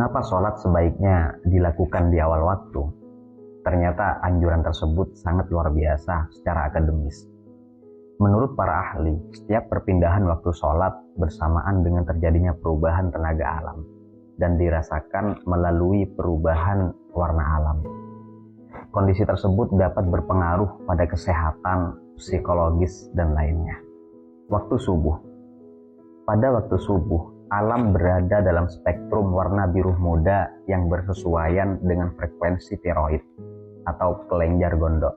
Mengapa sholat sebaiknya dilakukan di awal waktu? Ternyata anjuran tersebut sangat luar biasa secara akademis. Menurut para ahli, setiap perpindahan waktu sholat bersamaan dengan terjadinya perubahan tenaga alam dan dirasakan melalui perubahan warna alam. Kondisi tersebut dapat berpengaruh pada kesehatan, psikologis, dan lainnya. Waktu subuh. Pada waktu subuh, alam berada dalam spektrum warna biru muda yang bersesuaian dengan frekuensi tiroid atau kelenjar gondok.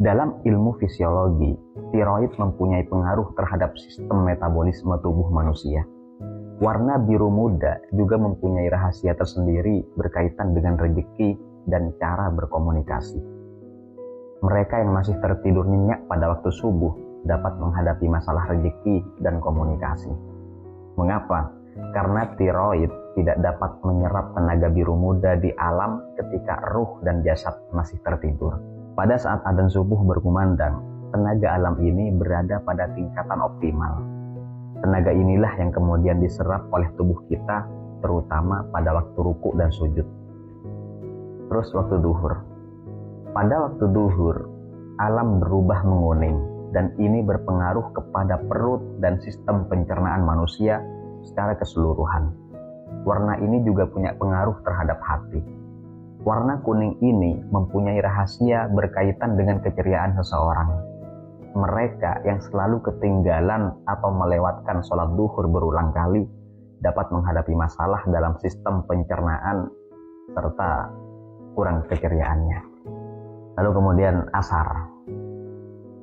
Dalam ilmu fisiologi, tiroid mempunyai pengaruh terhadap sistem metabolisme tubuh manusia. Warna biru muda juga mempunyai rahasia tersendiri berkaitan dengan rezeki dan cara berkomunikasi. Mereka yang masih tertidur nyenyak pada waktu subuh dapat menghadapi masalah rezeki dan komunikasi. Mengapa? Karena tiroid tidak dapat menyerap tenaga biru muda di alam ketika ruh dan jasad masih tertidur. Pada saat adzan subuh berkumandang, tenaga alam ini berada pada tingkatan optimal. Tenaga inilah yang kemudian diserap oleh tubuh kita, terutama pada waktu ruku dan sujud. Terus waktu duhur. Pada waktu duhur, alam berubah menguning, dan ini berpengaruh kepada perut dan sistem pencernaan manusia secara keseluruhan. Warna ini juga punya pengaruh terhadap hati. Warna kuning ini mempunyai rahasia berkaitan dengan keceriaan seseorang. Mereka yang selalu ketinggalan atau melewatkan sholat duhur berulang kali dapat menghadapi masalah dalam sistem pencernaan serta kurang keceriaannya. Lalu kemudian asar.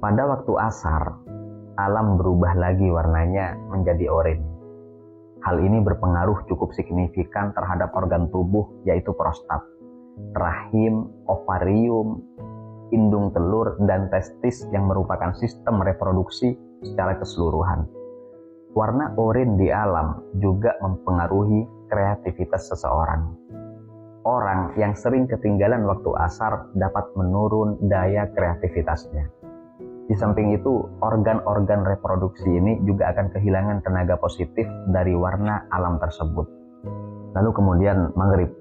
Pada waktu asar, alam berubah lagi warnanya menjadi oranye. Hal ini berpengaruh cukup signifikan terhadap organ tubuh yaitu prostat, rahim, ovarium, indung telur, dan testis yang merupakan sistem reproduksi secara keseluruhan. Warna oranye di alam juga mempengaruhi kreativitas seseorang. Orang yang sering ketinggalan waktu asar dapat menurun daya kreativitasnya. Di samping itu, organ-organ reproduksi ini juga akan kehilangan tenaga positif dari warna alam tersebut. Lalu kemudian maghrib.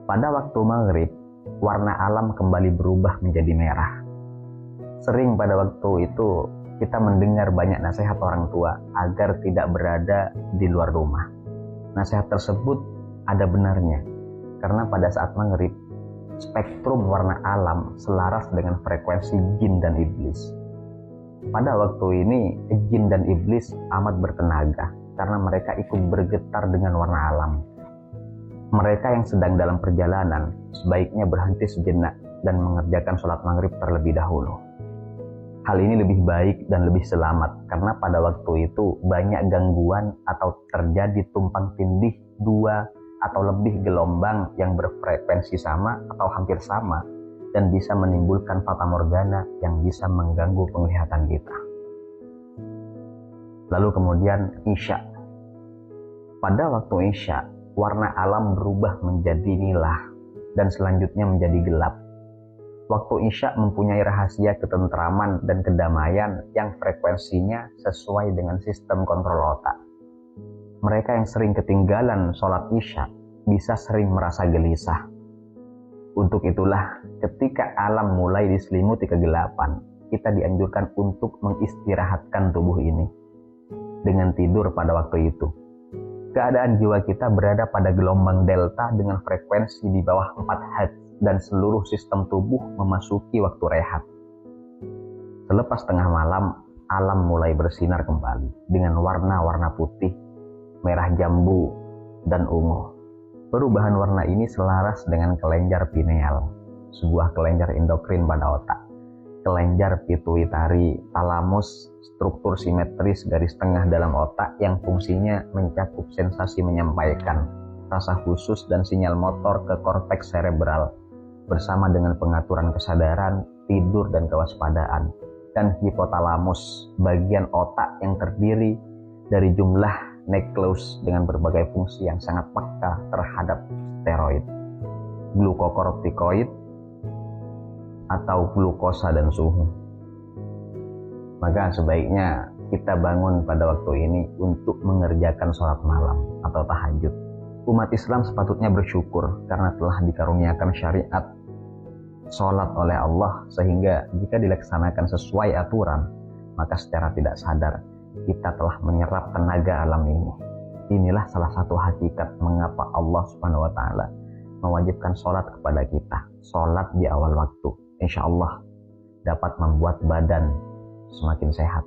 Pada waktu maghrib, warna alam kembali berubah menjadi merah. Sering pada waktu itu kita mendengar banyak nasihat orang tua agar tidak berada di luar rumah. Nasihat tersebut ada benarnya, karena pada saat maghrib, spektrum warna alam selaras dengan frekuensi jin dan iblis. Pada waktu ini, jin dan iblis amat bertenaga karena mereka ikut bergetar dengan warna alam. Mereka yang sedang dalam perjalanan sebaiknya berhenti sejenak dan mengerjakan sholat maghrib terlebih dahulu. Hal ini lebih baik dan lebih selamat karena pada waktu itu banyak gangguan atau terjadi tumpang tindih dua atau lebih gelombang yang berfrekuensi sama atau hampir sama dan bisa menimbulkan fatamorgana yang bisa mengganggu penglihatan kita. Lalu kemudian Isya. Pada waktu Isya, warna alam berubah menjadi nilah dan selanjutnya menjadi gelap. Waktu Isya mempunyai rahasia ketentraman dan kedamaian yang frekuensinya sesuai dengan sistem kontrol otak. Mereka yang sering ketinggalan sholat Isya bisa sering merasa gelisah. Untuk itulah, ketika alam mulai diselimuti kegelapan, kita dianjurkan untuk mengistirahatkan tubuh ini dengan tidur pada waktu itu. Keadaan jiwa kita berada pada gelombang delta dengan frekuensi di bawah 4 Hz dan seluruh sistem tubuh memasuki waktu rehat. Selepas tengah malam, alam mulai bersinar kembali dengan warna-warna putih, merah jambu, dan ungu. Perubahan warna ini selaras dengan kelenjar pineal, sebuah kelenjar endokrin pada otak. Kelenjar pituitari, talamus, struktur simetris garis tengah dalam otak yang fungsinya mencakup sensasi menyampaikan, rasa khusus dan sinyal motor ke korteks cerebral, bersama dengan pengaturan kesadaran, tidur dan kewaspadaan, dan hipotalamus, bagian otak yang terdiri dari jumlah nukleus dengan berbagai fungsi yang sangat peka terhadap steroid, glukokortikoid, atau glukosa dan suhu. Maka sebaiknya kita bangun pada waktu ini untuk mengerjakan sholat malam atau tahajud. Umat Islam sepatutnya bersyukur karena telah dikaruniakan syariat sholat oleh Allah, sehingga jika dilaksanakan sesuai aturan, maka secara tidak sadar kita telah menyerap tenaga alam ini. Inilah salah satu hakikat mengapa Allah Subhanahu wa Ta'ala mewajibkan sholat kepada kita. Sholat di awal waktu, insya Allah dapat membuat badan semakin sehat.